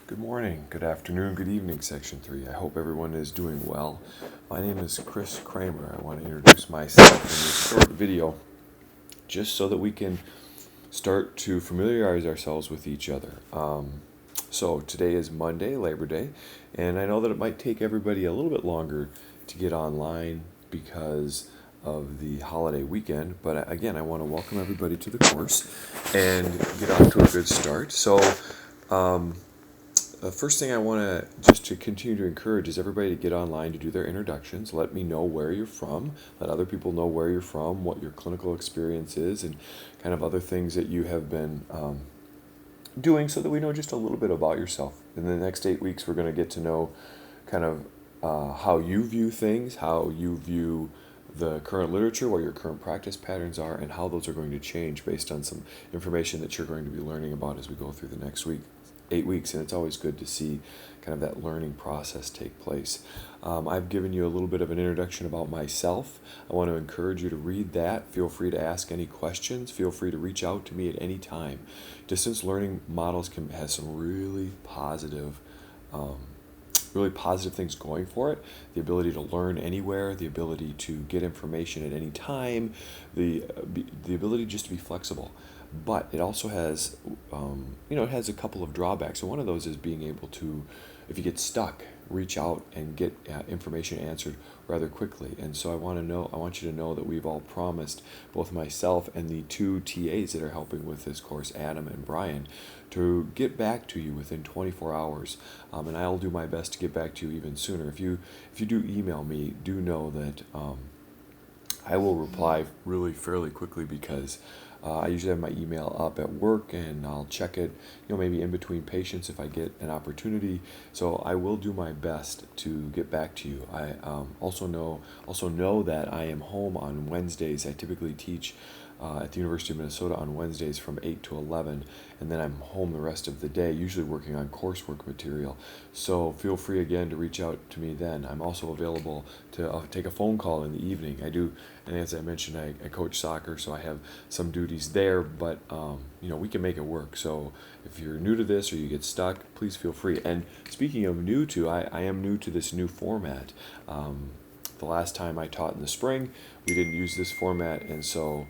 Good morning, good afternoon, good evening, Section 3. I hope everyone is doing well. My name is Chris Kramer. I want to introduce myself in this short video just so that we can start to familiarize ourselves with each other. So today is Monday, Labor Day, and I know that it might take everybody a little bit longer to get online because of the holiday weekend, but again, I want to welcome everybody to the course and get off to a good start. The first thing I want to just to continue to encourage is everybody to get online to do their introductions. Let me know where you're from. Let other people know where you're from, what your clinical experience is, and kind of other things that you have been doing so that we know just a little bit about yourself. In the next 8 weeks, we're going to get to know kind of how you view things, how you view the current literature, what your current practice patterns are, and how those are going to change based on some information that you're going to be learning about as we go through the next 8 weeks. And it's always good to see kind of that learning process take place. I've given you a little bit of an introduction about myself. I want to encourage you to read that. Feel free to ask any questions. Feel free to reach out to me at any time. Distance learning models has some really positive things going for it. The ability to learn anywhere, the ability to get information at any time, the ability just to be flexible. But it also has, it has a couple of drawbacks. And one of those is being able to, if you get stuck, reach out and get information answered rather quickly. And so I want you to know that we've all promised, both myself and the two TAs that are helping with this course, Adam and Brian, to get back to you within 24 hours. And I'll do my best to get back to you even sooner. If you do email me, do know that I will reply really fairly quickly because I usually have my email up at work and I'll check it, maybe in between patients if I get an opportunity. So I will do my best to get back to you. I also know that I am home on Wednesdays. I typically teach at the University of Minnesota on Wednesdays from 8 to 11, and then I'm home the rest of the day, usually working on coursework material. So feel free again to reach out to me then. I'm also available to take a phone call in the evening. And as I mentioned, I coach soccer, so I have some duties there, but we can make it work. So if you're new to this or you get stuck, please feel free. And speaking of new to, I am new to this new format. The last time I taught in the spring, we didn't use this format, and so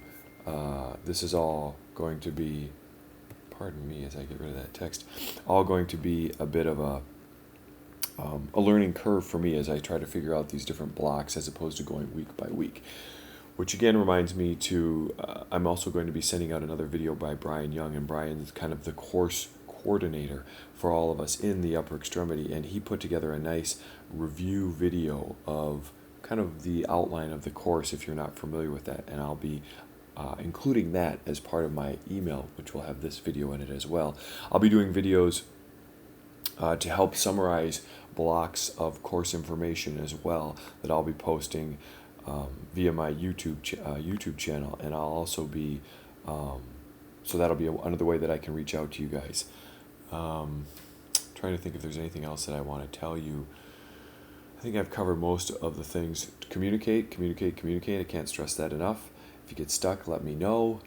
this is all going to be, pardon me as I get rid of that text, all going to be a bit of a learning curve for me as I try to figure out these different blocks as opposed to going week by week. Which again reminds me I'm also going to be sending out another video by Brian Young, and Brian's kind of the course coordinator for all of us in the upper extremity, and he put together a nice review video of kind of the outline of the course if you're not familiar with that, and I'll be including that as part of my email, which will have this video in it as well. I'll be doing videos to help summarize blocks of course information as well that I'll be posting via my YouTube channel, and I'll also be so that'll be another way that I can reach out to you guys. Trying to think if there's anything else that I want to tell you. I think I've covered most of the things. Communicate. I can't stress that enough. If you get stuck, let me know.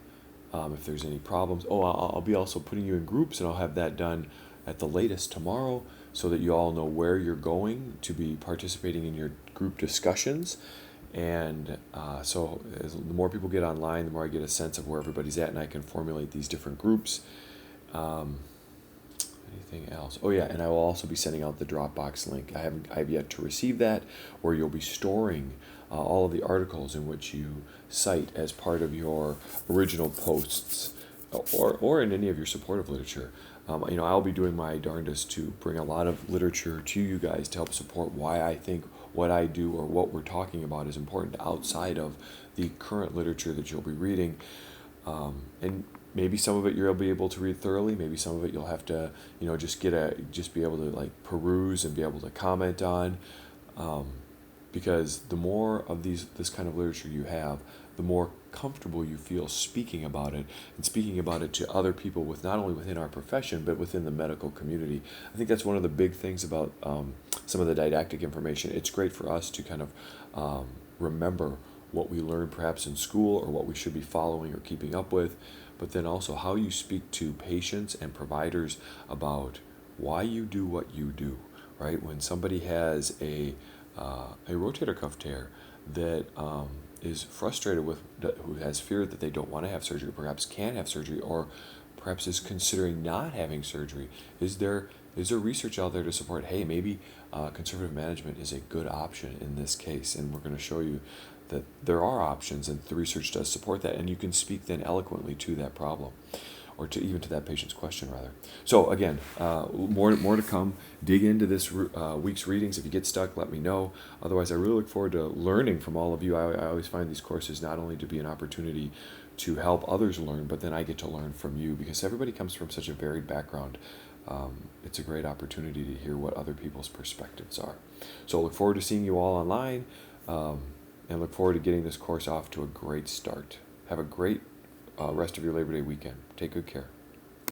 If there's any problems. I'll be also putting you in groups, and I'll have that done at the latest tomorrow so that you all know where you're going to be participating in your group discussions. And so the more people get online, the more I get a sense of where everybody's at, and I can formulate these different groups. Anything else? Oh yeah, and I will also be sending out the Dropbox link. I have yet to receive that, where you'll be storing all of the articles in which you cite as part of your original posts, or in any of your supportive literature. I'll be doing my darndest to bring a lot of literature to you guys to help support why I think what I do or what we're talking about is important outside of the current literature that you'll be reading. And maybe some of it you'll be able to read thoroughly. Maybe some of it you'll have to, just be able to like peruse and be able to comment on. Because the more of this kind of literature you have, the more comfortable you feel speaking about it, and speaking about it to other people with not only within our profession but within the medical community. I think that's one of the big things about some of the didactic information. It's great for us to kind of remember what we learned perhaps in school or what we should be following or keeping up with, but then also how you speak to patients and providers about why you do what you do, right? When somebody has a rotator cuff tear that is frustrated with, who has fear that they don't want to have surgery, perhaps can have surgery, or perhaps is considering not having surgery, is there research out there to support, hey, maybe conservative management is a good option in this case? And we're going to show you that there are options, and the research does support that, and you can speak then eloquently to that problem, or to even to that patient's question rather. So again, more to come. Dig into this week's readings. If you get stuck, let me know. Otherwise, I really look forward to learning from all of you. I always find these courses not only to be an opportunity to help others learn, but then I get to learn from you, because everybody comes from such a varied background. It's a great opportunity to hear what other people's perspectives are. So look forward to seeing you all online, and look forward to getting this course off to a great start. Have a great rest of your Labor Day weekend. Take good care.